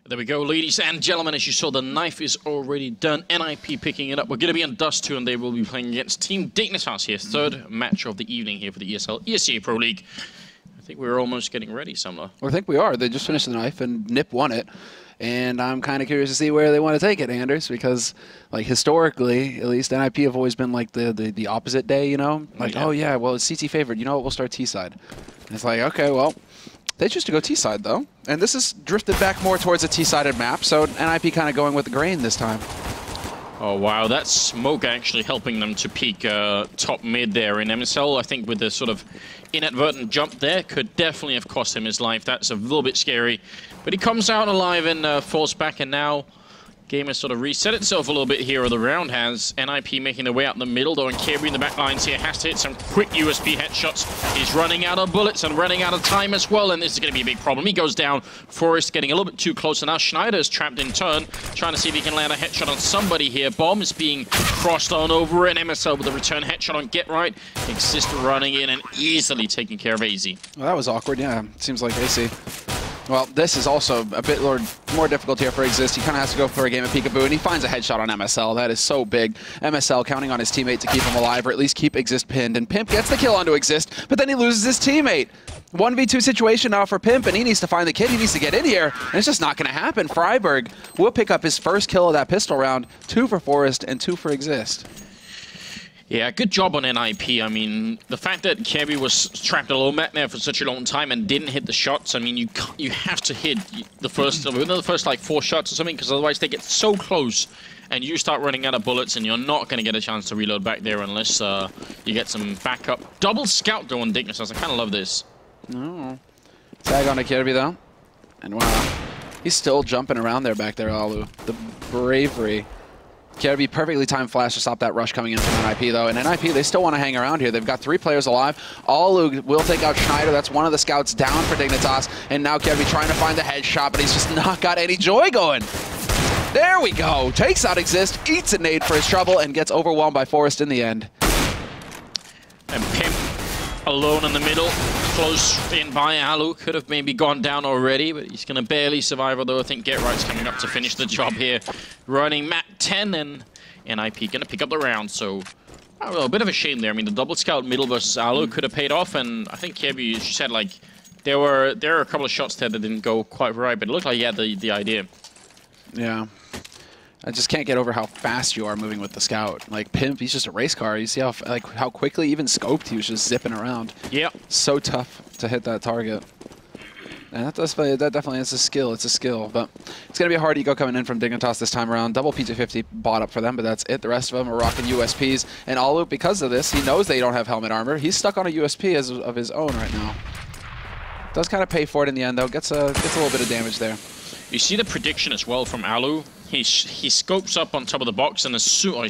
There we go, ladies and gentlemen. As you saw, the knife is already done. NiP picking it up. We're going to be on Dust2, and they will be playing against Team Dignitas here. Third match of the evening here for the ESEA Pro League. I think we're almost getting ready, Sumler. Well, I think we are. They just finished the knife, and NiP won it. And I'm kind of curious to see where they want to take it, Anders, because, like, historically, at least, NiP have always been, like, the opposite day, you know? Like, oh, yeah, well, it's CT favored. You know what? We'll start T-side. And it's like, okay, well, they choose to go T-side, though. And this is drifted back more towards a T-sided map, so NiP kind of going with the grain this time. Oh, wow, that smoke actually helping them to peak top mid there in MSL. I think with the sort of inadvertent jump there could definitely have cost him his life. That's a little bit scary. But he comes out alive and falls back, and now game has sort of reset itself a little bit here. The round has NiP making their way out in the middle, though, and Kirby in the back lines here has to hit some quick USP headshots. He's running out of bullets and running out of time as well, and this is going to be a big problem. He goes down. Forrest getting a little bit too close, and now Schneider's trapped in turn, trying to see if he can land a headshot on somebody here. Bomb is being crossed on over, and MSL with a return headshot on Get Right. Exist running in and easily taking care of AZ. Well, that was awkward, yeah. Seems like AC. Well, this is also a bit more difficult here for Exist. He kind of has to go for a game of peekaboo, and he finds a headshot on MSL. That is so big. MSL counting on his teammate to keep him alive, or at least keep Exist pinned. And Pimp gets the kill onto Exist, but then he loses his teammate. 1v2 situation now for Pimp, and he needs to find the kid. He needs to get in here, and it's just not going to happen. Freiburg will pick up his first kill of that pistol round. 2 for Forrest and 2 for Exist. Yeah, good job on NiP. I mean, the fact that Kirby was trapped a low map there for such a long time and didn't hit the shots, I mean, you have to hit the first like 4 shots or something, because otherwise they get so close and you start running out of bullets, and you're not going to get a chance to reload back there unless you get some backup. Double scout though on Dignitas. I kind of love this. No. Tag on to Kirby though. And wow, he's still jumping around there back there, Alu. The bravery. Kirby perfectly timed flash to stop that rush coming in from NiP, though. And NiP, they still want to hang around here. They've got 3 players alive. Alu will take out Schneider. That's one of the scouts down for Dignitas. And now Kirby trying to find the headshot, but he's just not got any joy going. There we go. Takes out Exist, eats a nade for his trouble, and gets overwhelmed by Forrest in the end. And Pimp alone in the middle. Close in by Alu. Could have maybe gone down already, but he's going to barely survive, although I think Get Right's coming up to finish the job here. Running map 10, and NiP going to pick up the round, so a bit of a shame there. I mean, the double scout middle versus Alu could have paid off, and I think Kirby, she said, like, there were a couple of shots there that didn't go quite right, but it looked like he had the idea. Yeah. I just can't get over how fast you are moving with the scout. Like, Pimp, he's just a race car. You see how quickly, even scoped, he was just zipping around. Yeah. So tough to hit that target. And that definitely is a skill. It's a skill. But it's going to be a hard ego coming in from Dignitas this time around. Double PJ50 bought up for them, but that's it. The rest of them are rocking USPs. And Alu, because of this, he knows they don't have helmet armor. He's stuck on a USP of his own right now. Does kind of pay for it in the end, though. Gets a little bit of damage there. You see the prediction as well from Alu. He scopes up on top of the box, and as soon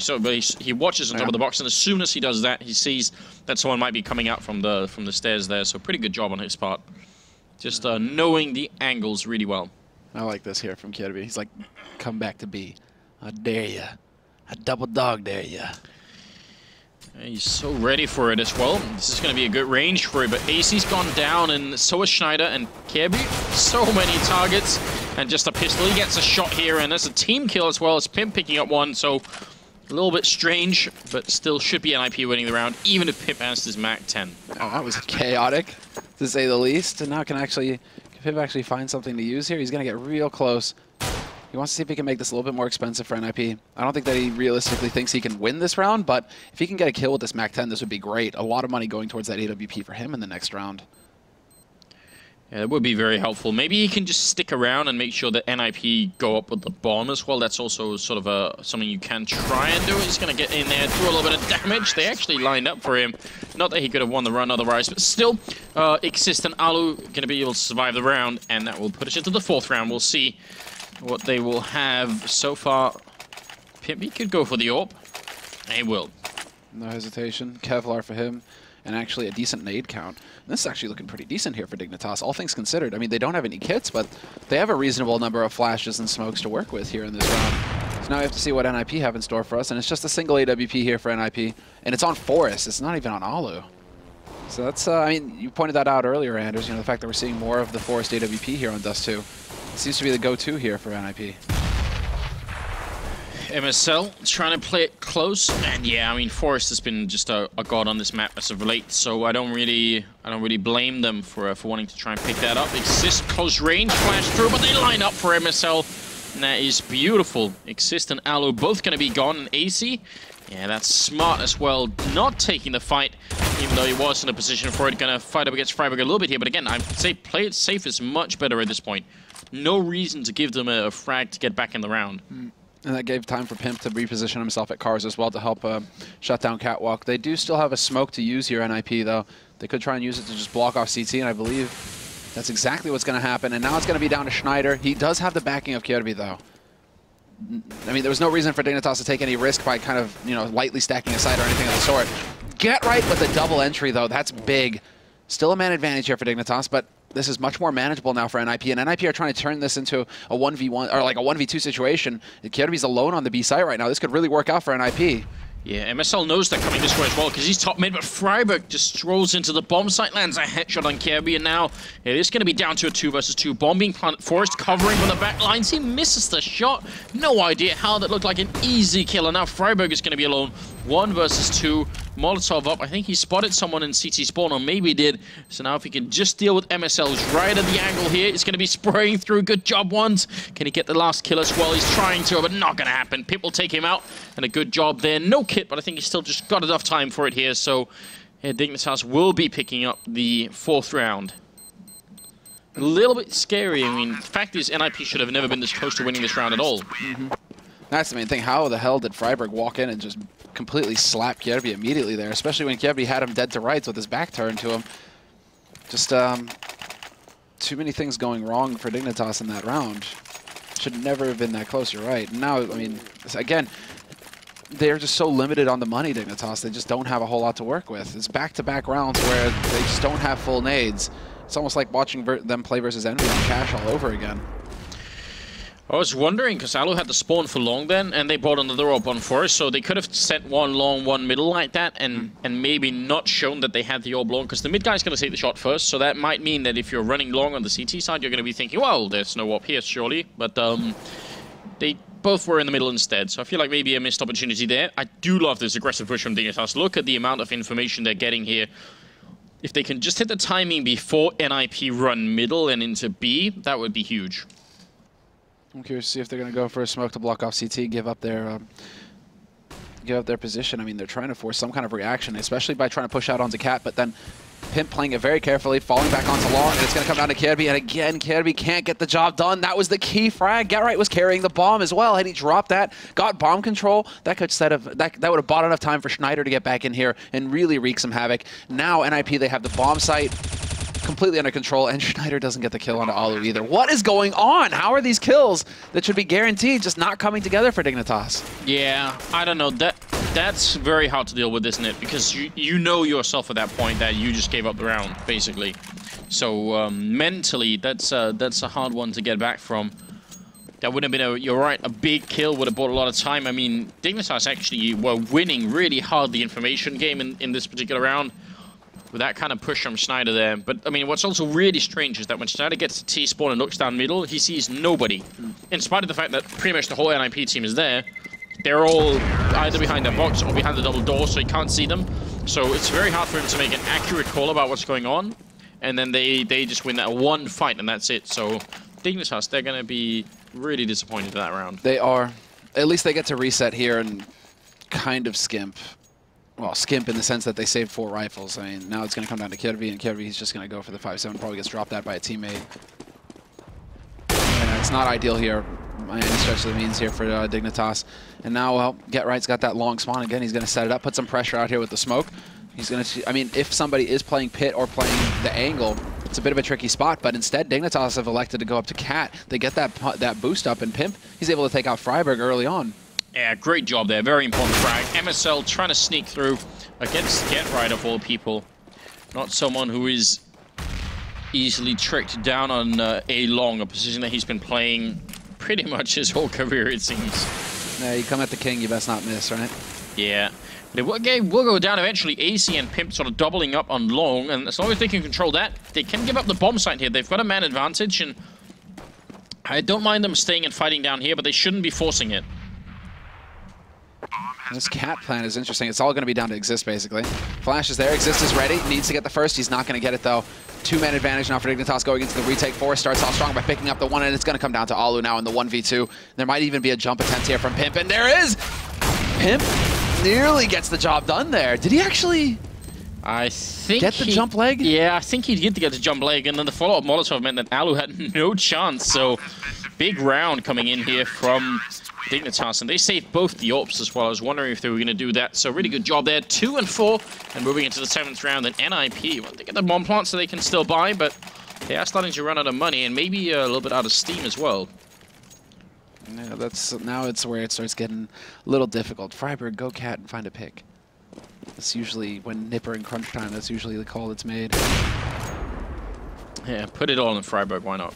he watches on top of the box, and as soon as he does that, he sees that someone might be coming out from the stairs there. So pretty good job on his part, just knowing the angles really well. I like this here from Kirby. He's like, "Come back to B. I dare ya. I double dog dare ya." He's so ready for it as well. This is going to be a good range for it, but AC's gone down, and so is Schneider and Kirby. So many targets, and just a pistol. He gets a shot here, and there's a team kill as well as Pimp picking up one, so a little bit strange, but still should be NiP winning the round, even if Pimp has his Mac 10. Oh, that was chaotic, to say the least. And now can Pimp actually find something to use here? He's going to get real close. He wants to see if he can make this a little bit more expensive for NiP. I don't think that he realistically thinks he can win this round, but if he can get a kill with this Mac 10, this would be great. A lot of money going towards that AWP for him in the next round. Yeah, that would be very helpful. Maybe he can just stick around and make sure that NiP go up with the bomb as well. That's also sort of something you can try and do. He's going to get in there, do a little bit of damage. They actually lined up for him. Not that he could have won the run otherwise, but still, Exist and Alu going to be able to survive the round, and that will put us into the 4th round. We'll see what they will have so far. Pimp, he could go for the AWP. He will. No hesitation. Kevlar for him. And actually a decent nade count. And this is actually looking pretty decent here for Dignitas, all things considered. I mean, they don't have any kits, but they have a reasonable number of flashes and smokes to work with here in this round. So now we have to see what NiP have in store for us. And it's just a single AWP here for NiP. And it's on Forrest. It's not even on Alu. So that's, I mean, you pointed that out earlier, Anders, you know, the fact that we're seeing more of the Forrest AWP here on Dust2. seems to be the go-to here for NiP. MSL trying to play it close, and yeah, I mean Forest has been just a god on this map as of late, so I don't really blame them for wanting to try and pick that up. Exist close range flash through, but they line up for MSL, and that is beautiful. Exist and Alu both going to be gone, and AC, yeah, that's smart as well, not taking the fight, even though he was in a position for it. Going to fight up against Freiburg a little bit here, but again, I'd say play it safe is much better at this point. No reason to give them a frag to get back in the round. And that gave time for Pimp to reposition himself at cars as well to help shut down Catwalk. They do still have a smoke to use here, NiP, though. They could try and use it to just block off CT, and I believe that's exactly what's going to happen. And now it's going to be down to Schneider. He does have the backing of Kirby, though. I mean, there was no reason for Dignitas to take any risk by kind of, you know, lightly stacking a side or anything of the sort. Get right with the double entry, though. That's big. Still a man advantage here for Dignitas, but this is much more manageable now for NiP, and NiP are trying to turn this into a 1v1 or like a 1v2 situation. Kirby's alone on the B site right now. This could really work out for NiP. Yeah, MSL knows they're coming this way as well because he's top mid, but Freiburg just strolls into the bomb site, lands a headshot on Kirby, and now it is going to be down to a 2 versus 2. Bomb being planted, Forest covering from the back lines. He misses the shot. No idea how that looked like an easy kill, and now Freiburg is going to be alone. 1 versus 2. Molotov up. I think he spotted someone in CT spawn, or maybe did. So now if he can just deal with MSL's right at the angle here, it's going to be spraying through. Good job, ones. Can he get the last kill as well? He's trying to, but not going to happen. Pip will take him out, and a good job there. No kit, but I think he's still just got enough time for it here. So yeah, Dignitas will be picking up the 4th round. A little bit scary. I mean, the fact is, NiP should have never been this close to winning this round at all. That's the main thing. How the hell did Freiburg walk in and just completely slap Kirby immediately there, especially when Kirby had him dead to rights with his back turned to him. Just too many things going wrong for Dignitas in that round. Should never have been that close, you're right. Now, I mean, again, they're just so limited on the money, Dignitas. They just don't have a whole lot to work with. It's back-to-back rounds where they just don't have full nades. It's almost like watching them play versus Envy on Cash all over again. I was wondering, because Alu had the spawn for long then, and they brought another op on Forest, so they could have sent one long, one middle like that, and maybe not shown that they had the orb long, because the mid guy's going to take the shot first, so that might mean that if you're running long on the CT side, you're going to be thinking, well, there's no op here, surely, but they both were in the middle instead, so I feel like maybe a missed opportunity there. I do love this aggressive push from Dignitas. Look at the amount of information they're getting here. If they can just hit the timing before NiP run middle and into B, that would be huge. I'm curious to see if they're going to go for a smoke to block off CT, give up their position. I mean, they're trying to force some kind of reaction, especially by trying to push out onto Cat, but then Pimp playing it very carefully, falling back onto Long, and it's going to come down to Kirby, and again, Kirby can't get the job done. That was the key frag. Get was carrying the bomb as well. Had he dropped that, got bomb control, that could that would have bought enough time for Schneider to get back in here and really wreak some havoc. Now, NiP, they have the bomb site completely under control, and Schneider doesn't get the kill onto Alu either. What is going on? How are these kills that should be guaranteed just not coming together for Dignitas? Yeah, I don't know. That's very hard to deal with, isn't it? Because you know yourself at that point that you just gave up the round, basically. So mentally, that's a hard one to get back from. That would have been you're right, a big kill would have bought a lot of time. I mean, Dignitas actually were winning really hard the information game in this particular round, with that kind of push from Schneider there. But, I mean, what's also really strange is that when Schneider gets to T-spawn and looks down middle, he sees nobody. In spite of the fact that pretty much the whole NiP team is there, they're all either behind their box or behind the double door, so he can't see them. So it's very hard for him to make an accurate call about what's going on. And then they just win that one fight, and that's it. So Dignitas, they're going to be really disappointed in that round. They are. At least they get to reset here and kind of skimp. Well, skimp in the sense that they saved 4 rifles. I mean, now it's going to come down to Kirby, and Kirby, he's just going to go for the 5.7. Probably gets dropped that by a teammate. And it's not ideal here by any stretch of the means here for Dignitas. And now, well, Get Right's got that long spawn again. He's going to set it up, put some pressure out here with the smoke. He's going to, I mean, if somebody is playing pit or playing the angle, it's a bit of a tricky spot, but instead Dignitas have elected to go up to Cat. They get that boost up, and Pimp, he's able to take out Freiburg early on. Yeah, great job there. Very important frag. MSL trying to sneak through against Get Right of all people. Not someone who is easily tricked down on A long, a position that he's been playing pretty much his whole career, it seems. Yeah, you come at the king, you best not miss, right? Yeah. The game will go down eventually. AC and Pimp sort of doubling up on long, and as long as they can control that, they can give up the bomb site here. They've got a man advantage, and I don't mind them staying and fighting down here, but they shouldn't be forcing it. This cat plan is interesting. It's all going to be down to Exist, basically. Flash is there. Exist is ready. Needs to get the first. He's not going to get it, though. Two-man advantage now for Dignitas going into the retake. Forest starts off strong by picking up the one, and it's going to come down to Alu now in the 1v2. There might even be a jump attempt here from Pimp, and there is! Pimp nearly gets the job done there. Did he actually I think get the jump leg? Yeah, I think he did get the jump leg, and then the follow-up Molotov meant that Alu had no chance. So, big round coming in here from Dignitas, and they saved both the AWPs as well. I was wondering if they were going to do that. So, really good job there. 2 and 4, and moving into the 7th round. And NiP, well, they get the bomb plants so they can still buy, but they are starting to run out of money, and maybe a little bit out of steam as well. Yeah, now it's where it starts getting a little difficult. Freiburg, go cat and find a pick. That's usually when Nipper and crunch time, that's usually the call that's made. Yeah, put it all in Freiburg, why not?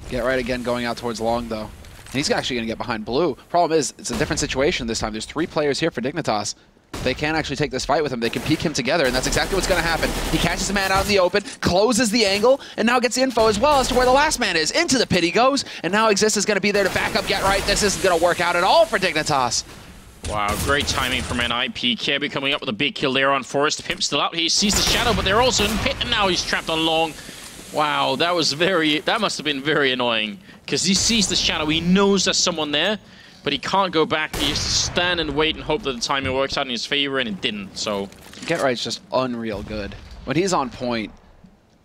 Get right again going out towards long, though. And he's actually going to get behind blue. Problem is, it's a different situation this time. There's 3 players here for Dignitas. They can actually take this fight with him. They can peek him together, and that's exactly what's going to happen. He catches a man out in the open, closes the angle, and now gets info as well as to where the last man is. Into the pit he goes, and now Exist is going to be there to back up Get Right. This isn't going to work out at all for Dignitas. Wow, great timing from NiP. Kirby coming up with a big kill there on Forest. Pimp still out. He sees the shadow, but they're also in pit, and now he's trapped on long. Wow, that must have been very annoying, because he sees the shadow. He knows there's someone there, but he can't go back. He has to stand and wait and hope that the timing works out in his favor, and it didn't. So Get Right's just unreal good. When he's on point,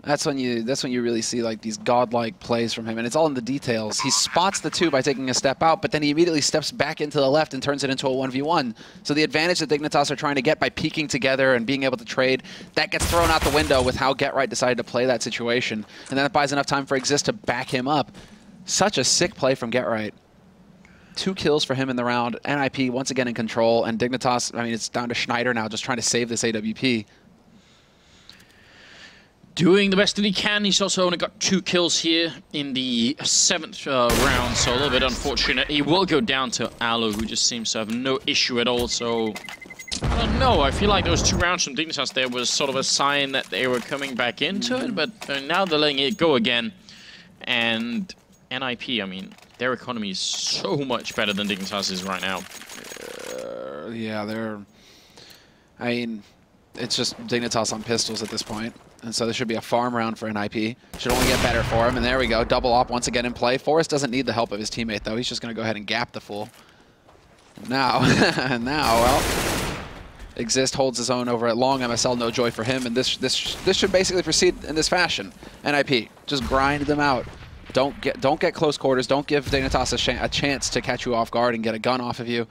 that's when you really see like these godlike plays from him, and it's all in the details. He spots the 2 by taking a step out, but then he immediately steps back into the left and turns it into a 1v1. So the advantage that Dignitas are trying to get by peeking together and being able to trade, that gets thrown out the window with how Get Right decided to play that situation. And then it buys enough time for Exist to back him up. Such a sick play from Get Right. 2 kills for him in the round. NiP once again in control, and Dignitas, I mean, it's down to Schneider now just trying to save this AWP. Doing the best that he can. He's also only got 2 kills here in the 7th round, so a little bit unfortunate. He will go down to Alu, who just seems to have no issue at all, so I don't know. I feel like those 2 rounds from Dignitas there was sort of a sign that they were coming back into it, but now they're letting it go again. And NiP, I mean, their economy is so much better than Dignitas is right now. Yeah, I mean, it's just Dignitas on pistols at this point. And so there should be a farm round for NiP. Should only get better for him. And there we go. Double op once again in play. Forrest doesn't need the help of his teammate, though. He's just going to go ahead and gap the fool. Now, well, Exist holds his own over at long. MSL, no joy for him. And this should basically proceed in this fashion. NiP, just grind them out. Don't get close quarters. Don't give Dignitas a chance to catch you off guard and get a gun off of you.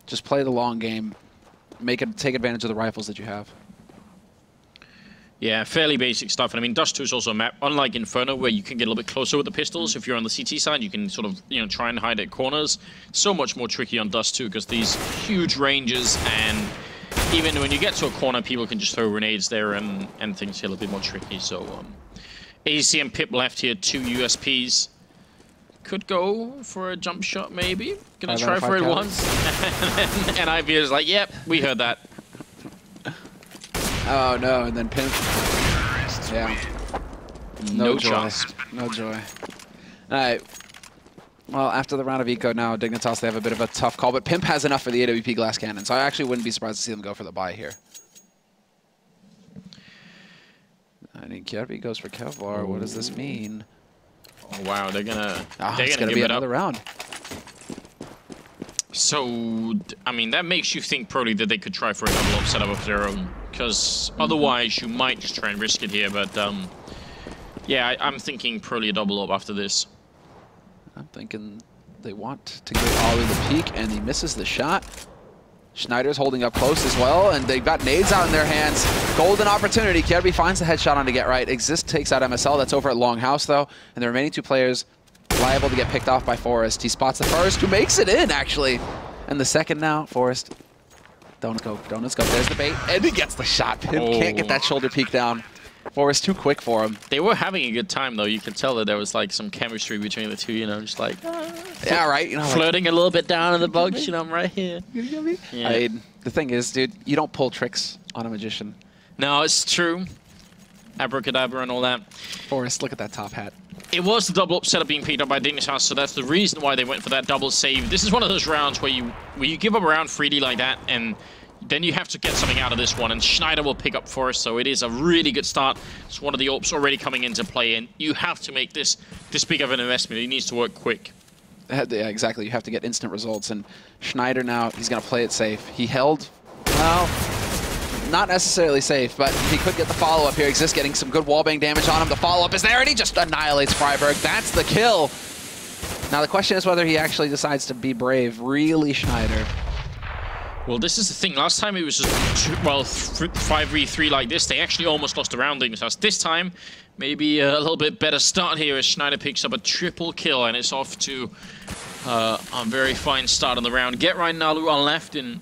Just play the long game. Take advantage of the rifles that you have. Yeah, fairly basic stuff. And I mean, Dust2 is also a map, unlike Inferno, where you can get a little bit closer with the pistols. If you're on the CT side, you can sort of, try and hide at corners. So much more tricky on Dust2 because these huge ranges, and even when you get to a corner, people can just throw grenades there, and things get a little bit more tricky. So, AC and Pip left here, 2 USPs. Could go for a jump shot, maybe. Gonna try for it once. And NiP is like, yep, we heard that. Oh no, and then Pimp. Yeah. No chance. No joy. Alright. Well, after the round of eco now, Dignitas, they have a bit of a tough call, but Pimp has enough for the AWP glass cannon, so I actually wouldn't be surprised to see them go for the buy here. I mean, Kirby goes for Kevlar. What does this mean? Oh wow, they're gonna give be another round. So, I mean, that makes you think probably that they could try for a double up setup of their own, because otherwise you might just try and risk it here, but yeah, I'm thinking probably a double up after this. I'm thinking they want to give Ollie the peek, and he misses the shot. Schneider's holding up close as well, and they've got nades out in their hands. Golden opportunity. Kirby finds the headshot on to Get Right. Exist takes out MSL. That's over at Longhouse, though, and the remaining 2 players liable to get picked off by Forrest. He spots the first, who makes it in, actually. And the second now, Forrest. Don't go. There's the bait, and he gets the shot. Pimp can't get that shoulder peek down. Forrest too quick for him. They were having a good time, though. You could tell that there was, like, some chemistry between the 2, just like... yeah, right. Flirting a little bit down in the bugs, I'm right here. Yeah. I mean, the thing is, dude, you don't pull tricks on a magician. No, it's true. Abracadabra and all that. Forrest, look at that top hat. It was the double up setup being picked up by Dignitas, so that's the reason why they went for that double save. This is one of those rounds where you give up a round freely like that, and then you have to get something out of this one, and Schneider will pick up for us, so it is a really good start. It's one of the AWPs already coming into play, and you have to make this big of an investment. It needs to work quick. Yeah, exactly. You have to get instant results, and Schneider now, he's going to play it safe. He held, well, not necessarily safe, but he could get the follow-up here. Exist getting some good wallbang damage on him. The follow-up is there, and he just annihilates Freiburg. That's the kill. Now the question is whether he actually decides to be brave. Really, Schneider? Well, this is the thing. Last time it was just 5v3 like this. They actually almost lost a round. This time, maybe a little bit better start here as Schneider picks up a triple kill, and it's off to a very fine start on the round. Get right now on left, and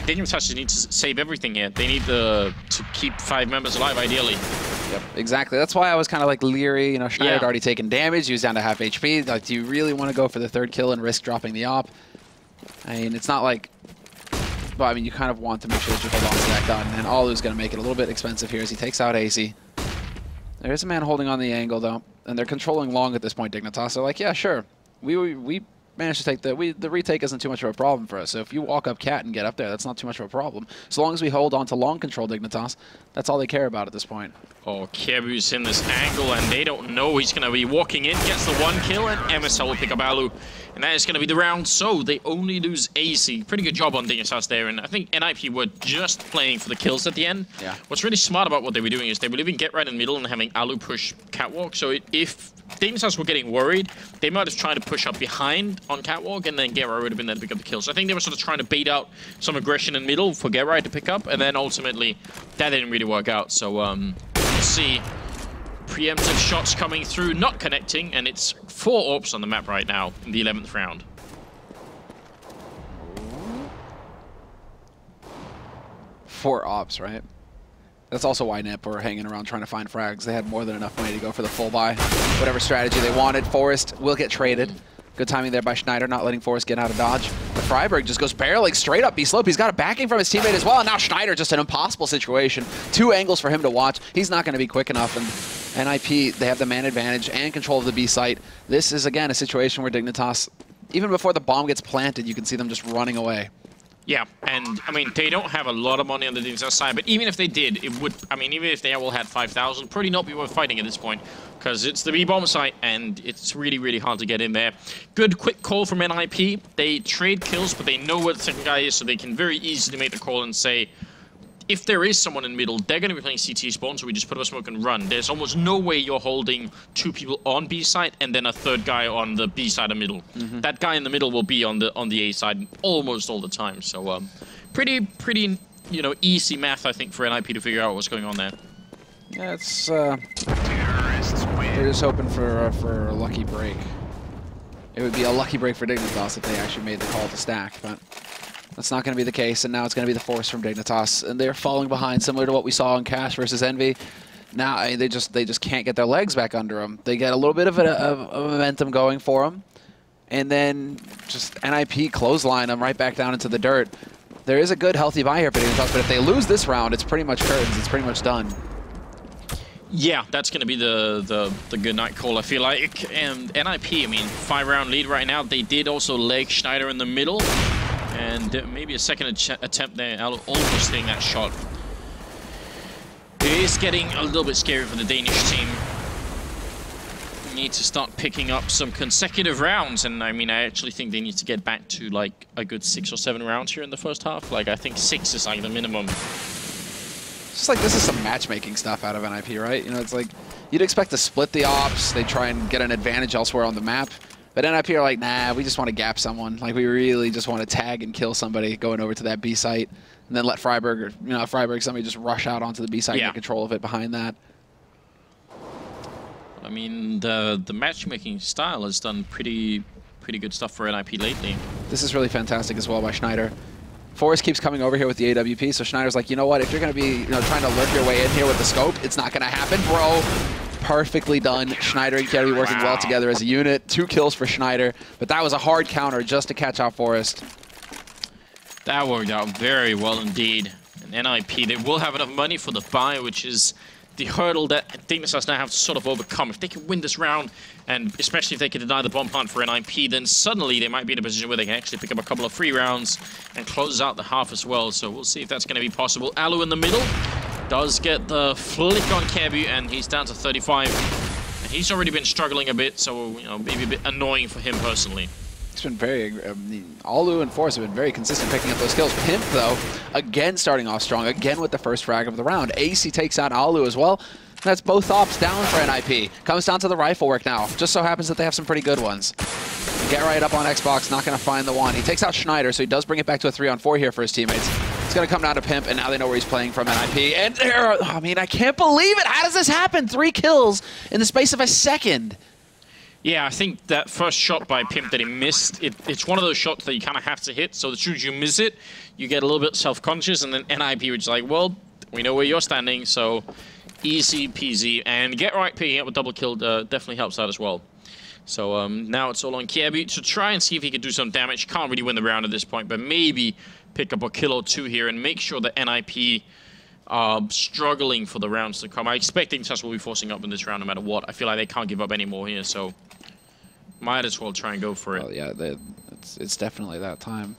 Dignitas need to save everything here. They need to keep 5 members alive, ideally. Yep, exactly. That's why I was kind of like leery. You know, Schneider had already taken damage. He was down to half HP. Like, do you really want to go for the 3rd kill and risk dropping the op? I mean, it's not like... But, I mean, you kind of want to make sure that you hold on to that gun. And Alu's going to make it a little bit expensive here as he takes out AC. There's a man holding on the angle, though. And they're controlling long at this point, Dignitas. They're like, yeah, sure. We managed to take the retake isn't too much of a problem for us. So if you walk up Cat and get up there, that's not too much of a problem. So long as we hold on to long control, Dignitas, that's all they care about at this point. Oh, Kebu's in this angle, and they don't know he's going to be walking in. Gets the 1 kill, and MSL will pick up Alu. And that is going to be the round, so they only lose AC. Pretty good job on Dignitas there, and I think NiP were just playing for the kills at the end. Yeah. What's really smart about what they were doing is they were leaving Get right in the middle and having Alu push Catwalk, so if Dignitas were getting worried, they might have tried to push up behind on Catwalk, and then Get right would have been there to pick up the kills. So I think they were sort of trying to bait out some aggression in middle for Get right to pick up, and then ultimately that didn't really work out. So we'll see. Preemptive shots coming through, not connecting, and it's 4 AWPs on the map right now in the 11th round. 4 AWPs, right? That's also why NiP were hanging around trying to find frags. They had more than enough money to go for the full buy. Whatever strategy they wanted. Forrest will get traded. Good timing there by Schneider, not letting Forrest get out of dodge. But Freiburg just goes barreling straight up B-slope. He's got a backing from his teammate as well. And now Schneider, just an impossible situation. 2 angles for him to watch. He's not going to be quick enough. And NiP, they have the man advantage and control of the B site. This is, again, a situation where Dignitas, even before the bomb gets planted, you can see them just running away. Yeah, and I mean, they don't have a lot of money on the Dignitas side, but even if they did, it would, I mean, even if they all had 5,000, probably not be worth fighting at this point, because it's the B-bomb site, and it's really, really hard to get in there. Good quick call from NiP. They trade kills, but they know where the second guy is, so they can very easily make the call and say, if there is someone in the middle, they're going to be playing CT spawn, so we just put up a smoke and run. There's almost no way you're holding 2 people on B side and then a 3rd guy on the B side of middle. That guy in the middle will be on the A side almost all the time. So pretty you know, easy math, I think, for NiP to figure out what's going on there. Yeah, it's they're just hoping for a lucky break. It would be a lucky break for Dignitas if they actually made the call to stack, but that's not going to be the case, and now it's going to be the force from Dignitas, and they're falling behind, similar to what we saw in Cash versus Envy. Now I mean, they just can't get their legs back under them. They get a little bit of a momentum going for them, and then just NiP clothesline them right back down into the dirt. There is a good healthy buy here for Dignitas, but if they lose this round, it's pretty much curtains. It's pretty much done. Yeah, that's going to be the good night call, I feel like. And NiP, I mean, 5-round lead right now. They did also leg Schneider in the middle. And maybe a second attempt there, almost hitting that shot. It is getting a little bit scary for the Danish team. Need to start picking up some consecutive rounds, and I mean, I actually think they need to get back to like a good 6 or 7 rounds here in the first half. Like, I think 6 is like the minimum. It's just like, this is some matchmaking stuff out of NiP, right? You know, it's like, you'd expect to split the ops, they try and get an advantage elsewhere on the map. But NiP are like, nah, we just want to gap someone. Like, we really just want to tag and kill somebody going over to that B site, and then let Freiburg, or, you know, Freiburg, somebody just rush out onto the B site and get control of it behind that. I mean, the matchmaking style has done pretty good stuff for NiP lately. This is really fantastic as well by Schneider. Forrest keeps coming over here with the AWP, so Schneider's like, you know what, if you're going to be, you know, trying to lurk your way in here with the scope, it's not going to happen, bro. Perfectly done. Schneider and Kerry working well together as a unit. 2 kills for Schneider, but that was a hard counter just to catch out Forrest. That worked out very well indeed. And NiP, they will have enough money for the buy, which is the hurdle that Dignitas now have to sort of overcome. If they can win this round, and especially if they can deny the bomb hunt for NiP, then suddenly they might be in a position where they can actually pick up a couple of free rounds and close out the half as well. So we'll see if that's going to be possible. Alu in the middle does get the flick on Kebu, and he's down to 35. And he's already been struggling a bit, so you know, maybe a bit annoying for him personally. It's been very, Alu and Force have been very consistent picking up those kills. Pimp, though, again starting off strong, again with the first frag of the round. AC takes out Alu as well. That's both ops down for NiP. Comes down to the rifle work now. Just so happens that they have some pretty good ones. Get right up on Xbox, not going to find the one. He takes out Schneider, so he does bring it back to a 3-on-4 here for his teammates. It's going to come down to Pimp, and now they know where he's playing from NiP. And there, I mean, I can't believe it. How does this happen? 3 kills in the space of a second. Yeah, I think that first shot by Pimp that he missed, it's one of those shots that you kind of have to hit, so as soon as you miss it, you get a little bit self-conscious, and then NiP was like, well, we know where you're standing, so easy peasy. And Get Right picking up a double kill definitely helps out as well. So now it's all on Kebu to try and see if he can do some damage. Can't really win the round at this point, but maybe pick up a kill or 2 here and make sure that NiP are struggling for the rounds to come. I expect Dignitas will be forcing up in this round no matter what. I feel like they can't give up anymore here, so might as well try and go for it. Oh, yeah, it's definitely that time.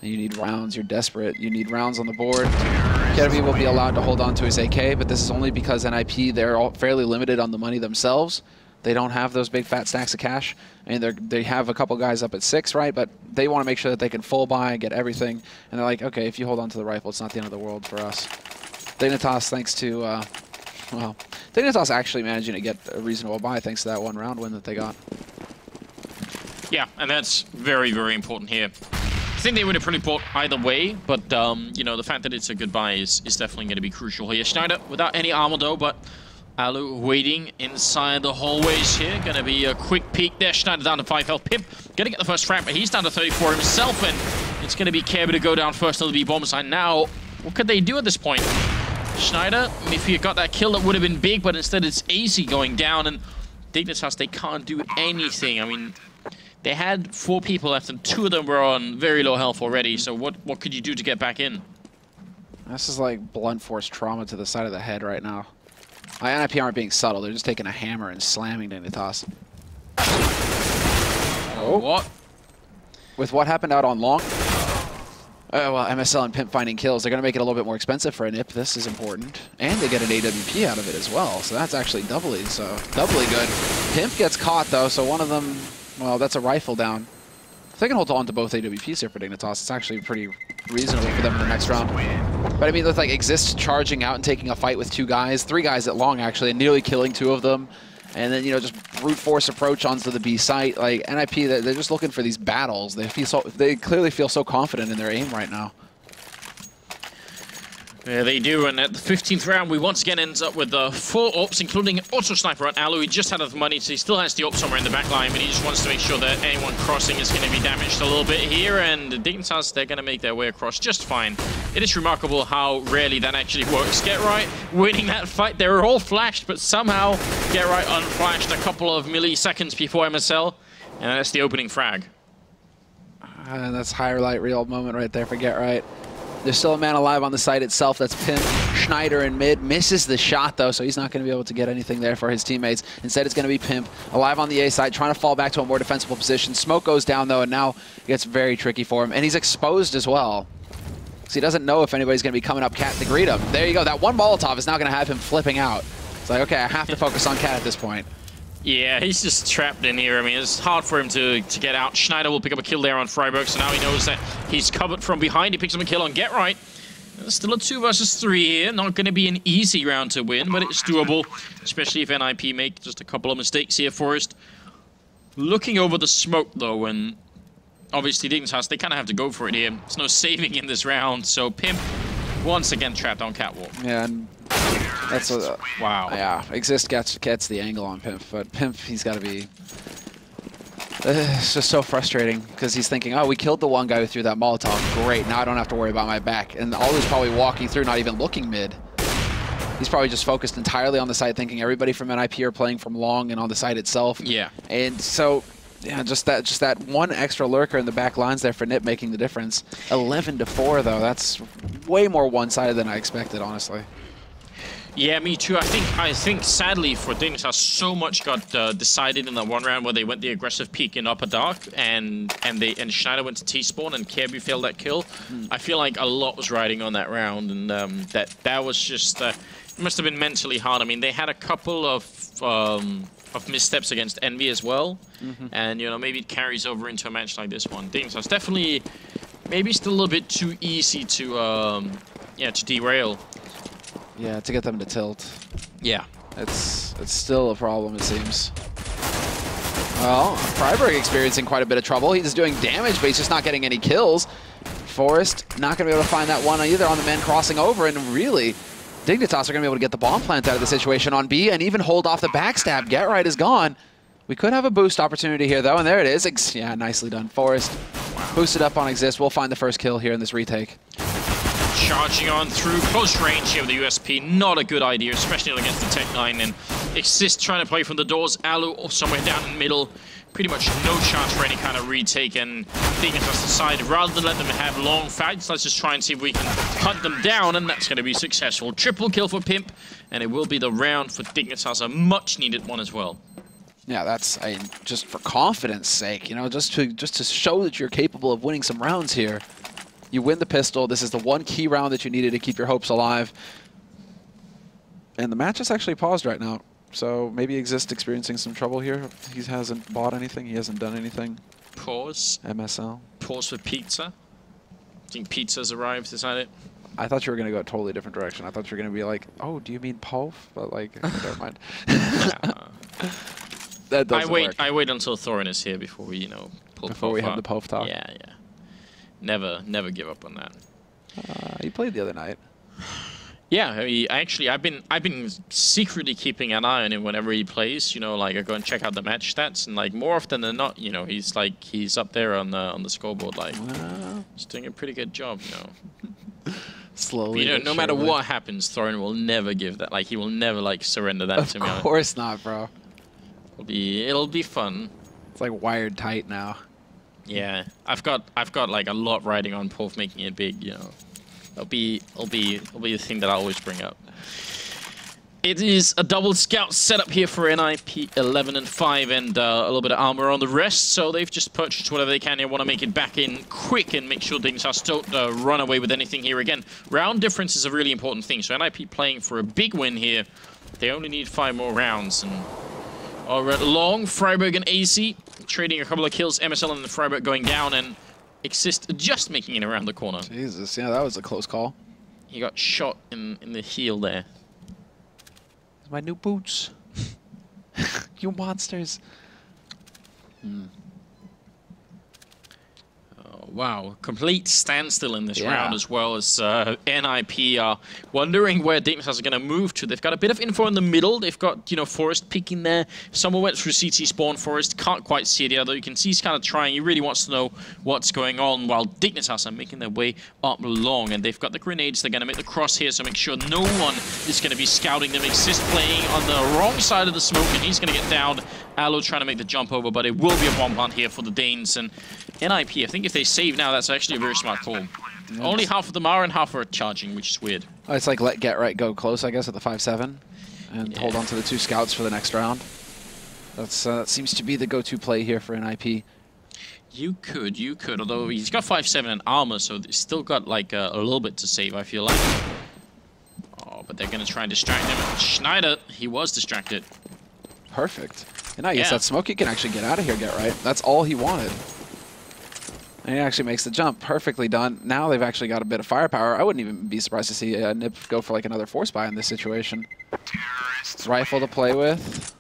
You need rounds, you're desperate, you need rounds on the board. Kebu will be allowed to hold on to his AK, but this is only because NiP, they're all fairly limited on the money themselves. They don't have those big fat stacks of cash. I mean, they have a couple guys up at 6, right? But they want to make sure that they can full buy and get everything. And they're like, okay, if you hold on to the rifle, it's not the end of the world for us. Dignitas, thanks to, well, Dignitas actually managing to get a reasonable buy thanks to that 1 round win that they got. Yeah, and that's very, very important here. I think they would have probably bought either way, but, you know, the fact that it's a good buy is definitely going to be crucial here. Schneider without any armor, though, but Alu waiting inside the hallways here. Going to be a quick peek there. Schneider down to 5 health. Pimp going to get the first frag, but he's down to 34 himself, and it's going to be Kebu to go down first on the B bomb side. Now, what could they do at this point? Schneider, if he got that kill, that would have been big, but instead it's AC going down, and Dignitas, they can't do anything. I mean, they had 4 people left, and 2 of them were on very low health already, so what could you do to get back in? This is like blunt force trauma to the side of the head right now. NiP aren't being subtle, they're just taking a hammer and slamming Dignitas. Oh, what? With what happened out on long? Well, MSL and Pimp finding kills, they're going to make it a little bit more expensive for a NiP. This is important. And they get an AWP out of it as well, so that's actually doubly good. Pimp gets caught, though, so one of them, well, that's a rifle down. If they can hold on to both AWPs here for Dignitas, it's actually pretty reasonable for them in the next round. But I mean, with like Exist charging out and taking a fight with 2 guys, 3 guys at long actually, and nearly killing 2 of them, and then, you know, just brute force approach onto the B site. Like NiP, they're just looking for these battles. They clearly feel so confident in their aim right now. Yeah, they do, and at the 15th round, we once again ends up with 4 ops, including an auto-sniper on Alu. He just had enough money, so he still has the op somewhere in the back line, but he just wants to make sure that anyone crossing is going to be damaged a little bit here, and the Dignitas, they're going to make their way across just fine. It is remarkable how rarely that actually works. Get Right winning that fight. They were all flashed, but somehow Get Right unflashed a couple of milliseconds before MSL, and that's the opening frag. And that's highlight reel moment right there for Get Right. There's still a man alive on the site itself. That's Pimp. Schneider in mid. Misses the shot, though, so he's not going to be able to get anything there for his teammates. Instead, it's going to be Pimp alive on the A side, trying to fall back to a more defensible position. Smoke goes down, though, and now it gets very tricky for him. And he's exposed as well. So he doesn't know if anybody's going to be coming up Cat to greet him. There you go. That one Molotov is now going to have him flipping out. It's like, okay, I have to focus on Cat at this point. Yeah, he's just trapped in here. I mean, it's hard for him to get out. Schneider will pick up a kill there on Freiburg, so now he knows that he's covered from behind. He picks up a kill on Get Right. There's still a 2 versus 3 here. Not going to be an easy round to win, but it's doable, especially if NiP make just a couple of mistakes here first. Looking over the smoke, though, and obviously Dignitas, they kind of have to go for it here. There's no saving in this round, so Pimp once again trapped on Catwalk. Yeah, and that's a... wow. Yeah, Exist gets the angle on Pimp, but Pimp, he's got to be... It's just so frustrating, because he's thinking, oh, we killed the one guy who threw that Molotov. Great, now I don't have to worry about my back. And Alu's probably walking through, not even looking mid. He's probably just focused entirely on the site, thinking everybody from NiP are playing from long and on the site itself. Yeah. And so... yeah, just that one extra lurker in the back lines there for NiP making the difference. 11-4, though. That's way more one-sided than I expected, honestly. Yeah, me too. I think sadly for Dignitas, so much got decided in that one round where they went the aggressive peek in upper dark, and Schneider went to T-spawn and Kirby failed that kill. I feel like a lot was riding on that round, and that was just it must have been mentally hard. I mean, they had a couple of missteps against Envy as well, and you know, maybe it carries over into a match like this one. Dignitas definitely maybe still a little bit too easy to to derail. Yeah, to get them to tilt. Yeah. It's still a problem, it seems. Well, Freiburg experiencing quite a bit of trouble. He's doing damage, but he's just not getting any kills. Forrest not going to be able to find that one either on the man crossing over, and really, Dignitas are going to be able to get the bomb plant out of the situation on B and even hold off the backstab. Get Right is gone. We could have a boost opportunity here, though, and there it is. Yeah, nicely done. Forrest boosted up on Exist. We'll find the first kill here in this retake. Charging on through close range here with the USP, not a good idea, especially against the Tech 9. And Exist trying to play from the doors. Alu somewhere down in the middle. Pretty much no chance for any kind of retake. And Dignitas decided rather than let them have long fights, let's just try and see if we can hunt them down. And that's going to be successful. Triple kill for Pimp. And it will be the round for Dignitas, a much needed one as well. Yeah, that's just for confidence sake, you know, just to show that you're capable of winning some rounds here. You win the pistol. This is the one key round that you needed to keep your hopes alive. And the match is actually paused right now. So maybe Exist experiencing some trouble here. He hasn't bought anything. He hasn't done anything. Pause. MSL. Pause for pizza. I think pizza's arrived, is that it? I thought you were going to go a totally different direction. I thought you were going to be like, oh, do you mean POF? But like, never mind. That doesn't work. I wait until Thorin is here before we, you know, pull before POF we have out. the POF talk. Yeah, yeah. Never give up on that. He played the other night. Yeah, I've been secretly keeping an eye on him whenever he plays. You know, like I go and check out the match stats, and like more often than not, you know, he's up there on the scoreboard, like he's doing a pretty good job, you know. Slowly. But, you know, no matter what happens, Thorin will never give that. Like he will never like surrender that to me. Of course not, bro. It'll be fun. It's like wired tight now. Yeah, I've got like a lot riding on POF making it big, you know. It'll be the thing that I always bring up. It is a double scout setup here for NiP 11 and 5 and a little bit of armor on the rest, so they've just purchased whatever they can here, want to make it back in quick and make sure Dignitas don't run away with anything here again. Round difference is a really important thing, so NiP playing for a big win here. They only need 5 more rounds, and we're at long, Freiburg and AC trading a couple of kills, MSL and the Freiburg going down, and Exist just making it around the corner. Jesus, yeah, that was a close call. He got shot in the heel there. My new boots. You monsters. Wow, complete standstill in this round as well as NiP are wondering where Dignitas are going to move to. They've got a bit of info in the middle. They've got, you know, Forrest peeking there. Someone went through CT spawn. Forrest can't quite see it, although you can see he's kind of trying. He really wants to know what's going on, while Dignitas are making their way up long. And they've got the grenades. They're going to make the cross here, so make sure no one is going to be scouting them. Exist playing on the wrong side of the smoke, and he's going to get downed. Alo trying to make the jump over, but it will be a bomb plant here for the Danes. And NiP, I think if they save now, that's actually a very smart call. Only half of them are, and half are charging, which is weird. Oh, it's like let Get Right go close, I guess, at the 5-7, and hold on to the 2 scouts for the next round. That seems to be the go-to play here for NiP. You could, although he's got 5-7 and armor, so he's still got like a little bit to save, I feel like. Oh, but they're going to try and distract him. Schneider, he was distracted. Perfect. And I guess that smoke, he can actually get out of here, Get Right. That's all he wanted. And he actually makes the jump. Perfectly done. Now they've actually got a bit of firepower. I wouldn't even be surprised to see NiP go for like another force buy in this situation. Rifle to play with.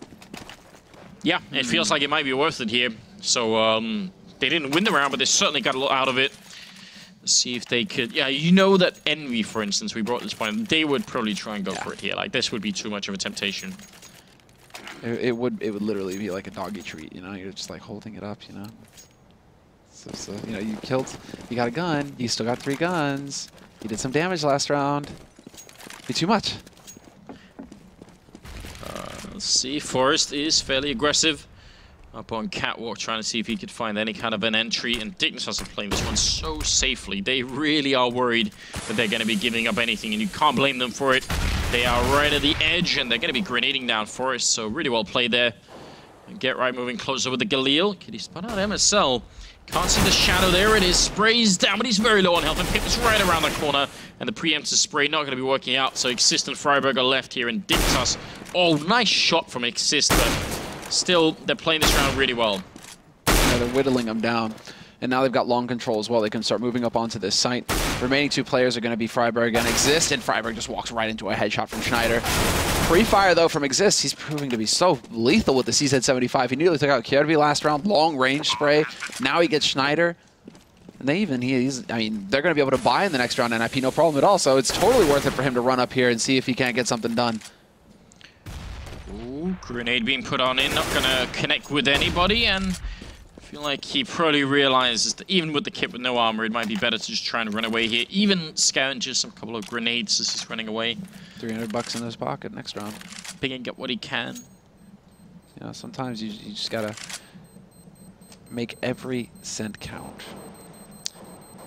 Yeah, it feels like it might be worth it here. So they didn't win the round, but they certainly got a lot out of it. Let's see if they could. Yeah, you know that Envy, for instance, we brought this point. They would probably try and go for it here. Like this would be too much of a temptation. It would literally be like a doggy treat, you know. You're just like holding it up, you know. So you know, you got a gun. You still got 3 guns. You did some damage last round. Be too much. Let's see. Forrest is fairly aggressive up on Catwalk, trying to see if he could find any kind of an entry. And Dignitas are playing this one so safely. They really are worried that they're going to be giving up anything, and you can't blame them for it. They are right at the edge, and they're going to be grenading down Forest, so really well played there. And Get Right moving closer with the Galil. Can he spot out MSL? Can't see the shadow. There it is. Sprays down, but he's very low on health, and Pip is right around the corner. And the preemptive spray not going to be working out, so Exist and Freiburg are left here, and Dignitas. Oh, nice shot from Exist, but still, they're playing this round really well. Yeah, they're whittling them down. And now they've got long control as well. They can start moving up onto this site. Remaining two players are going to be Freiburg and Exist, and Freiburg just walks right into a headshot from Schneider. Pre-fire, though, from Exist. He's proving to be so lethal with the CZ-75. He nearly took out Kjærby last round. Long range spray. Now he gets Schneider. And I mean, they're going to be able to buy in the next round NiP, no problem at all. So it's totally worth it for him to run up here and see if he can't get something done. Ooh, grenade being put on in. Not going to connect with anybody, and I feel like he probably realizes that even with the kit with no armor, it might be better to just try and run away here. Even scavenges a couple of grenades as he's running away. $300 in his pocket next round. Big and get what he can. You know, sometimes you just gotta make every cent count.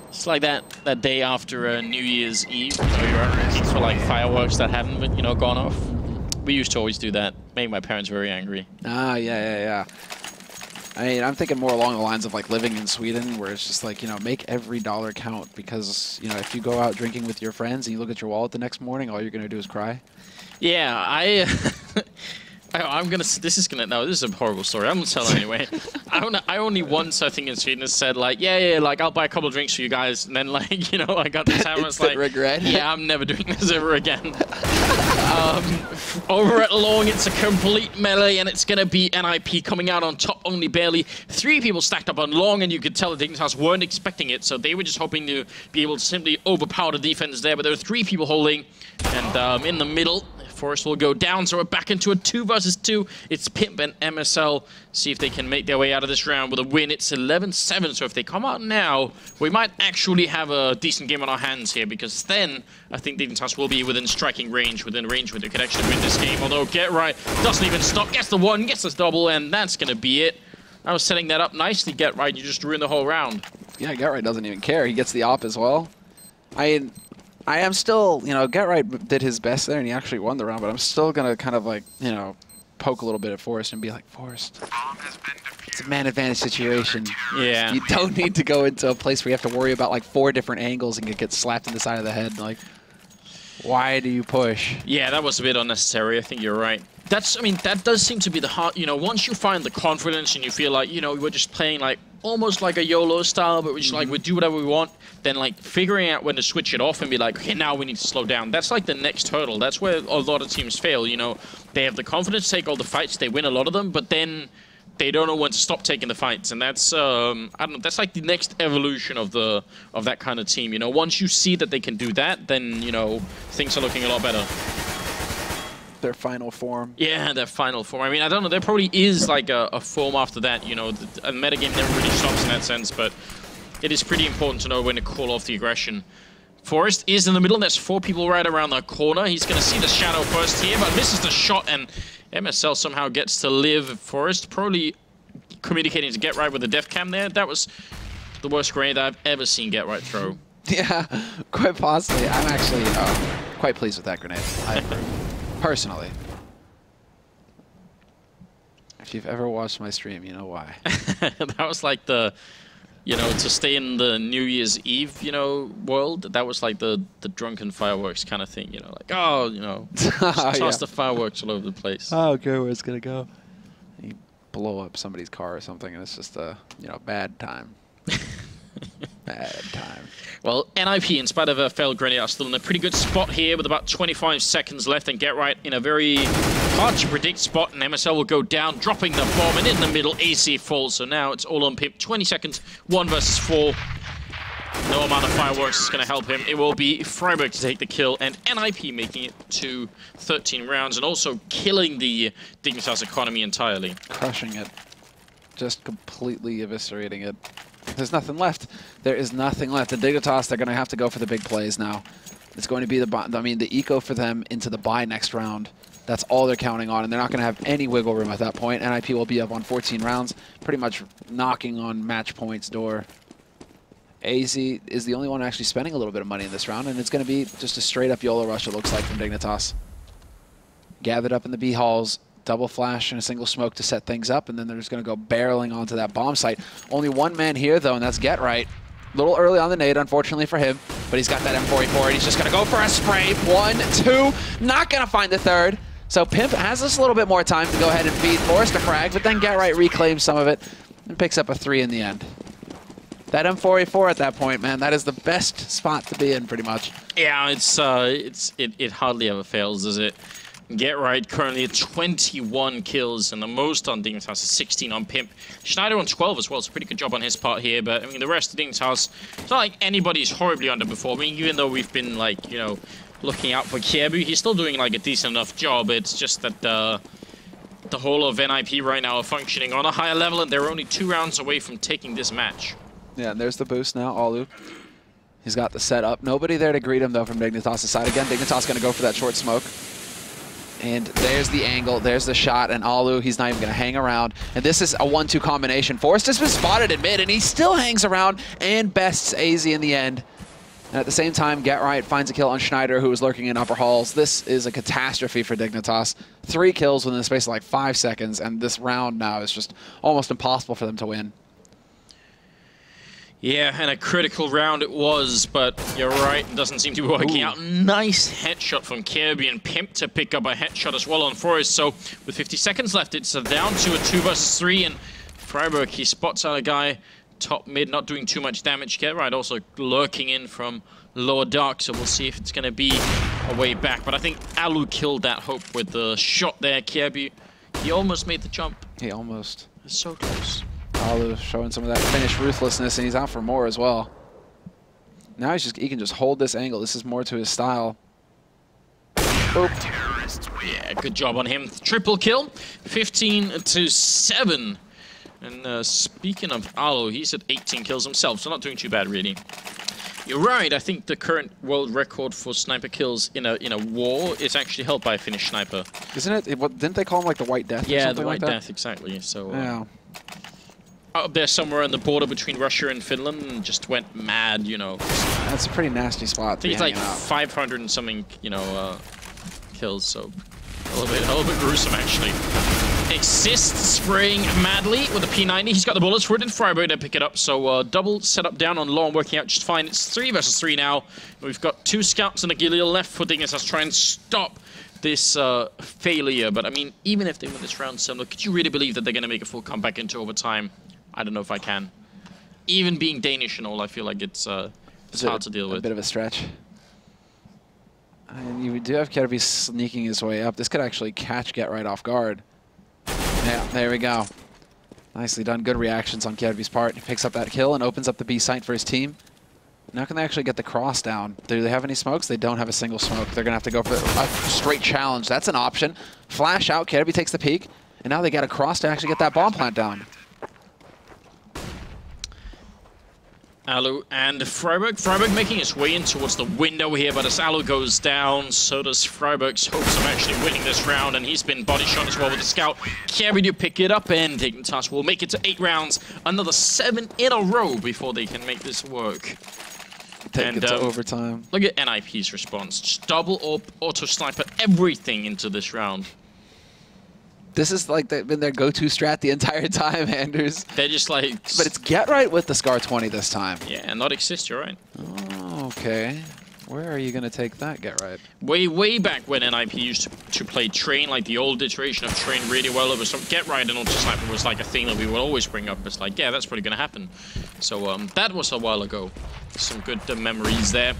It's like that day after New Year's Eve, you know, you're looking for like fireworks that haven't been, gone off. We used to always do that. Made my parents very angry. Ah, yeah. I mean, I'm thinking more along the lines of like living in Sweden, where it's just like, make every dollar count, because, if you go out drinking with your friends and you look at your wallet the next morning, all you're going to do is cry. Yeah, this is a horrible story. I'm going to tell it anyway. I only once, I think, in Sweden said, like, yeah, like, I'll buy a couple of drinks for you guys. And then, like, I got this time, I was like, regret. Yeah, I'm never doing this ever again. Over at long, it's a complete melee, and it's going to be NiP coming out on top only barely. 3 people stacked up on long, and you could tell the Dignitas weren't expecting it, so they were just hoping to be able to simply overpower the defense there. But there were 3 people holding, and in the middle, Forest will go down, so we're back into a 2 versus 2. It's Pimp and MSL. See if they can make their way out of this round with a win. It's 11-7, so if they come out now, we might actually have a decent game on our hands here, because then I think Dignitas will be within striking range, where they could actually win this game. Although Get Right doesn't even stop, gets the 1, gets this double, and that's going to be it. I was setting that up nicely, Get Right. You just ruined the whole round. Yeah, Get Right doesn't even care. He gets the op as well. I am still, Get Right did his best there, and he actually won the round, but I'm still going to kind of like, poke a little bit at Forest and be like, Forest, it's a man advantage situation. Yeah. You don't need to go into a place where you have to worry about like 4 different angles and get slapped in the side of the head. Like, why do you push? Yeah, that was a bit unnecessary. I think you're right. That does seem to be the heart. Once you find the confidence and you feel like, we're just playing like almost like a YOLO style, but we're just like, we do whatever we want, then like figuring out when to switch it off and be like, okay, now we need to slow down. That's like the next hurdle. That's where a lot of teams fail. They have the confidence to take all the fights, they win a lot of them, but then they don't know when to stop taking the fights, and that's I don't know. That's like the next evolution of that kind of team. Once you see that they can do that, then things are looking a lot better. Their final form. Yeah, their final form. I don't know. There probably is like a form after that. A metagame never really stops in that sense, but it is pretty important to know when to call off the aggression. Forest is in the middle. There's 4 people right around the corner. He's going to see the shadow first here, but misses the shot, and MSL somehow gets to live. Forest probably communicating to Get Right with the def cam there. That was the worst grenade I've ever seen Get Right throw. Yeah, quite possibly. I'm actually quite pleased with that grenade. I approve. Personally. If you've ever watched my stream, you know why. That was like the, to stay in the New Year's Eve, world. That was like the drunken fireworks kind of thing, like, toss the fireworks all over the place. I don't care where it's going to go. You blow up somebody's car or something, and it's just a, bad time. Bad time. Well, NiP, in spite of a failed grenade, are still in a pretty good spot here with about 25 seconds left, and Get Right in a very hard-to-predict spot, and MSL will go down, dropping the bomb, and in the middle, AC falls. So now it's all on Pip. 20 seconds, 1 versus 4. No amount of fireworks is going to help him. It will be Freiburg to take the kill, and NiP making it to 13 rounds, and also killing the Dignitas economy entirely. Crushing it. Just completely eviscerating it. There's nothing left. There is nothing left. The Dignitas, they're going to have to go for the big plays now. It's going to be the eco for them into the bye next round. That's all they're counting on, and they're not going to have any wiggle room at that point. NiP will be up on 14 rounds, pretty much knocking on match point's door. AZ is the only one actually spending a little bit of money in this round, and it's going to be just a straight-up YOLO rush, it looks like, from Dignitas. gathered up in the B halls, double flash and a single smoke to set things up, and then they're just going to go barreling onto that bomb site. Only one man here, though, and that's Get Right. A little early on the nade, unfortunately for him, but he's got that M44, and he's just going to go for a spray. 1, 2, not going to find the third. So Pimp has just a little bit more time to go ahead and feed Forrest a frag, but then Get Right reclaims some of it and picks up a 3 in the end. That M44 at that point, man, that is the best spot to be in, pretty much. Yeah, it hardly ever fails, does it? Get Right currently at 21 kills, and the most on Dignitas is 16 on Pimp. Schneider on 12 as well. It's a pretty good job on his part here, but I mean, the rest of Dignitas, it's not like anybody's horribly underperforming, even though we've been, like, you know, looking out for Kiebu. He's still doing, like, a decent enough job. It's just that the whole of NiP right now are functioning on a higher level, and they're only 2 rounds away from taking this match. Yeah, and there's the boost now, Alu. He's got the setup. Nobody there to greet him, though, from Dignitas' side. Again, Dignitas going to go for that short smoke. And there's the angle, there's the shot, and Alu, he's not even going to hang around. And this is a 1-2 combination. Forrest has been spotted in mid, and he still hangs around and bests AZ in the end. And at the same time, Get Right finds a kill on Schneider, who was lurking in upper halls. This is a catastrophe for Dignitas. 3 kills within the space of like 5 seconds, and this round now is just almost impossible for them to win. Yeah, and a critical round it was, but you're right, it doesn't seem to be working out. Nice headshot from Kirby, and Pimp to pick up a headshot as well on Forrest. So with 50 seconds left, it's down to a 2 versus 3, and Freiburg, he spots out a guy top mid, not doing too much damage. Get Right also lurking in from lower dark, so we'll see if it's going to be a way back. But I think Alu killed that hope with the shot there. Kirby, he almost made the jump. He almost. It's so close. Alu showing some of that Finnish ruthlessness, and he's out for more as well. Now he can just hold this angle. This is more to his style. Boop. Yeah, good job on him. Triple kill, 15-7. And speaking of Alu, he's at 18 kills himself, so not doing too bad, really. You're right, I think the current world record for sniper kills in a war is actually held by a Finnish sniper. Isn't it? Didn't they call him like the White Death? Yeah, or something the White like Death, exactly. So yeah. Up there somewhere on the border between Russia and Finland, and just went mad, you know. That's a pretty nasty spot. I think it's like 500 and something, you know, kills, so a little bit gruesome actually. Exist spraying madly with a P90. He's got the bullets for it, and Freiburg to pick it up. So double setup down on long, working out just fine. It's 3 versus 3 now. We've got 2 scouts and a Galil left for Dignitas to try and stop this failure. But I mean, even if they win this round 7, could you really believe that they're going to make a full comeback into overtime? I don't know if I can. Even being Danish and all, I feel like it's hard to deal with. A bit of a stretch. And you do have Kirby sneaking his way up. This could actually catch Get Right off guard. Yeah, there we go. Nicely done. Good reactions on Kirby's part. He picks up that kill and opens up the B site for his team. Now can they actually get the cross down? Do they have any smokes? They don't have a single smoke. They're going to have to go for a straight challenge. That's an option. Flash out. Kirby takes the peek. And now they got a cross to actually get that bomb plant down. Alu and Freiburg. Freiburg making his way in towards the window here, but as Alu goes down, so does Freiburg's hopes of actually winning this round, and he's been body shot as well with the scout. Carry to pick it up, and Dignitas will make it to 8 rounds. Another 7 in a row before they can make this work. Take it to overtime. Look at NiP's response. Just double auto sniper everything into this round. This is like been their go-to strat the entire time, Anders. They're just like... But it's Get Right with the Scar 20 this time. Yeah, and not Exist, you're right. Oh, okay. Where are you going to take that, Get Right? Way back when NiP used to play Train, like the old iteration of Train really well, over some Get Right and Auto Sniper was like a thing that we would always bring up. It's like, yeah, that's probably going to happen. So that was a while ago. Some good memories there.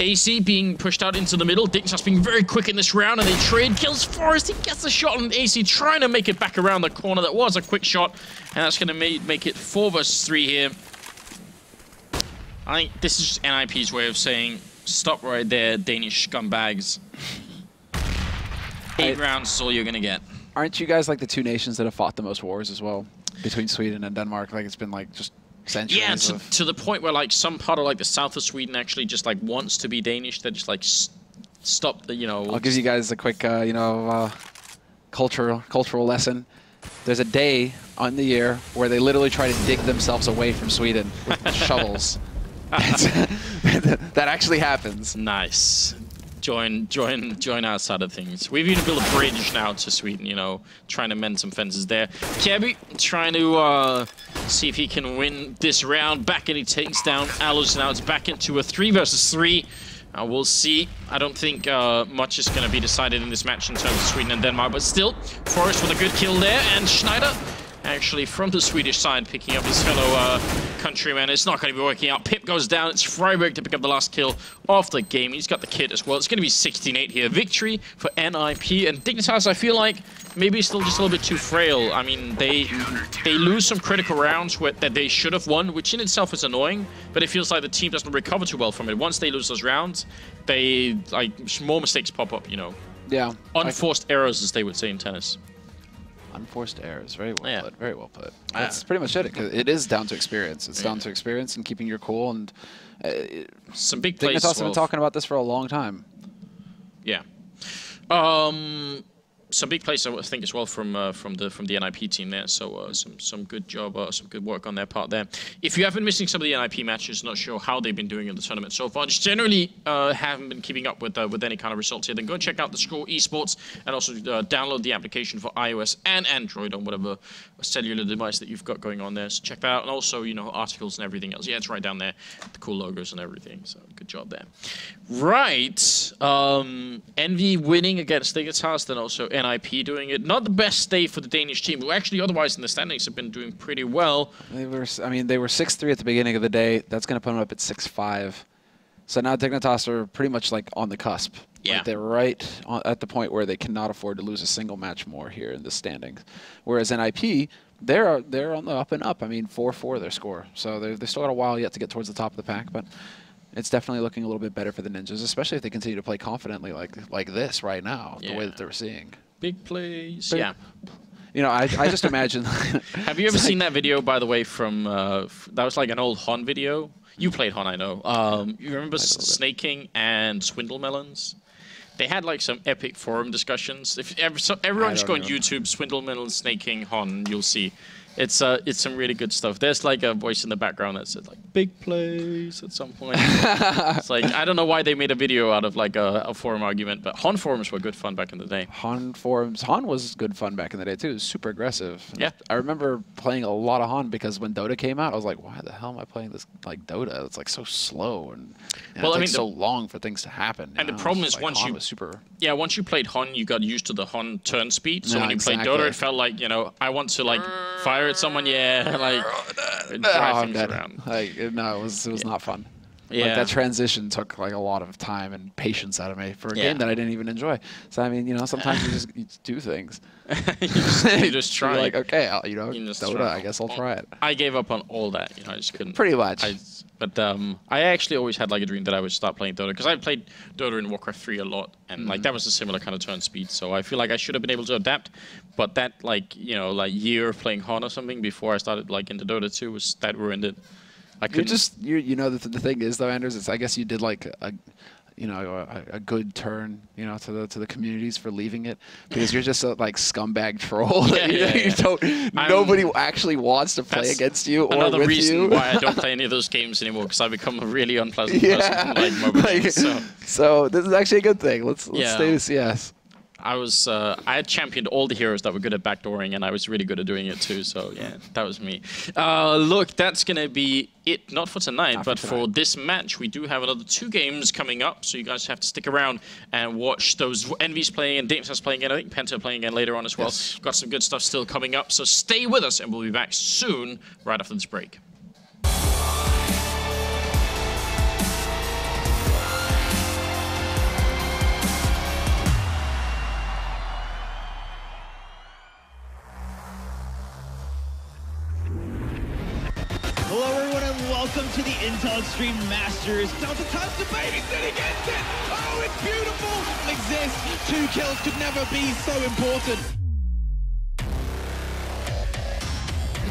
AC being pushed out into the middle. Dignitas being very quick in this round, and they trade kills Forrest. He gets the shot on AC, trying to make it back around the corner. That was a quick shot, and that's going to make it 4 versus 3 here. I think this is just NiP's way of saying, stop right there, Danish scumbags. 8 rounds is all you're going to get. Aren't you guys like the 2 nations that have fought the most wars as well? Between Sweden and Denmark? Like, it's been like just... centuries. Yeah, to the point where like some part of like the south of Sweden actually just like wants to be Danish. They're just like stop the, you know. I'll give you guys a quick you know cultural lesson. There's a day on the year where they literally try to dig themselves away from Sweden with shovels. That actually happens. Nice. join our side of things. We've even built a bridge now to Sweden, you know, trying to mend some fences there. Kirby trying to see if he can win this round. Back and he takes down Alus. Now it's back into a 3 versus 3. We'll see. I don't think much is going to be decided in this match in terms of Sweden and Denmark, but still, Forrest with a good kill there, and Schneider actually from the Swedish side picking up his fellow countryman. It's not going to be working out. Pip goes down. It's Freiberg to pick up the last kill of the game. He's got the kit as well. It's going to be 16-8 here. Victory for NiP, and Dignitas, I feel like maybe still just a little bit too frail. I mean, they lose some critical rounds that they should have won, which in itself is annoying, but it feels like the team doesn't recover too well from it. Once they lose those rounds, they, like, more mistakes pop up, you know. Yeah. Unforced errors, as they would say in tennis. Unforced errors. Very well put. Very well put. That's pretty much it. Cause it is down to experience. It's down to experience and keeping your cool. And some big plays. Dignitas have been talking about this for a long time. Yeah. Some big plays, I think, as well from the NiP team there. So some good job, some good work on their part there. If you have been missing some of the NiP matches, not sure how they've been doing in the tournament so far, just generally haven't been keeping up with any kind of results here, then go and check out the Score Esports and also download the application for iOS and Android on whatever cellular device that you've got going on there. So check that out, and also, you know, articles and everything else. Yeah, it's right down there, the cool logos and everything. So good job there. Right, Envy winning against Dignitas, then also NiP doing it. Not the best day for the Danish team, who actually otherwise in the standings have been doing pretty well. They were 6-3 at the beginning of the day. That's going to put them up at 6-5. So now Dignitas are pretty much like on the cusp. Yeah. Like they're right at the point where they cannot afford to lose a single match more here in the standings. Whereas NiP, they're on the up and up. I mean, 4-4 their score. So they still got a while yet to get towards the top of the pack, but it's definitely looking a little bit better for the Ninjas, especially if they continue to play confidently like this right now, the way that they're seeing. Big plays. Yeah. You know, I just imagine. Have you ever seen that video, by the way, from that was like an old Hon video? You played Hon, I know. You remember Snaking and Swindle Melons? They had like some epic forum discussions. If everyone just go on YouTube, Swindle Melons, Snaking, Hon, you'll see. It's some really good stuff. There's like a voice in the background that says like big plays at some point. It's like, I don't know why they made a video out of like a forum argument, but Hon forums were good fun back in the day. Hon forums, Hon was good fun back in the day too. It was super aggressive. Yeah. I remember playing a lot of Hon because when Dota came out, I was like, why the hell am I playing this like Dota? It's like so slow and well, it takes so long for things to happen. And the problem is, like, once you played Hon, you got used to the Hon turn speed. So when you played Dota, it felt like, you know, I want to like fire at someone, like drive things around. Like, no, it was not fun. Yeah, like, that transition took like a lot of time and patience out of me for a game that I didn't even enjoy. So I mean, you know, sometimes you just do things. you just try. You're like, okay, Dota, I guess I'll try it. I gave up on all that. You know, I just couldn't. Pretty much. But I actually always had like a dream that I would start playing Dota, because I played Dota in Warcraft 3 a lot, and like that was a similar kind of turn speed. So I feel like I should have been able to adapt, but that like, you know, like year of playing Hon or something before I started like into Dota 2 that ruined it. You know, the thing is though, Anders, it's I guess you did like a good turn, you know, to the communities for leaving it, because you're just a like scumbag troll. Nobody actually wants to play against you or with you. Another reason why I don't play any of those games anymore, because I become a really unpleasant person to like mobile games. So this is actually a good thing. Let's stay to CS. I had championed all the heroes that were good at backdooring, and I was really good at doing it too, so yeah, that was me. Look, that's going to be it, not for tonight, but for this match. We do have another 2 games coming up, so you guys have to stick around and watch those Envy's playing and Dignitas playing again. I think Penta playing again later on as well. Yes. Got some good stuff still coming up, so stay with us, and we'll be back soon, right after this break. Hello everyone and welcome to the Intel Extreme Masters. Delta Time's debating it against it. Oh, it's beautiful. Exists. 2 kills could never be so important.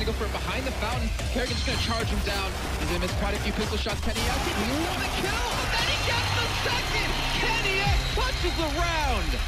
Gonna go for it behind the fountain. Kerrigan's just gonna charge him down. He's gonna miss quite a few pistol shots. Kenny X, he won the kill, and then he gets the second. Kenny X punches the round.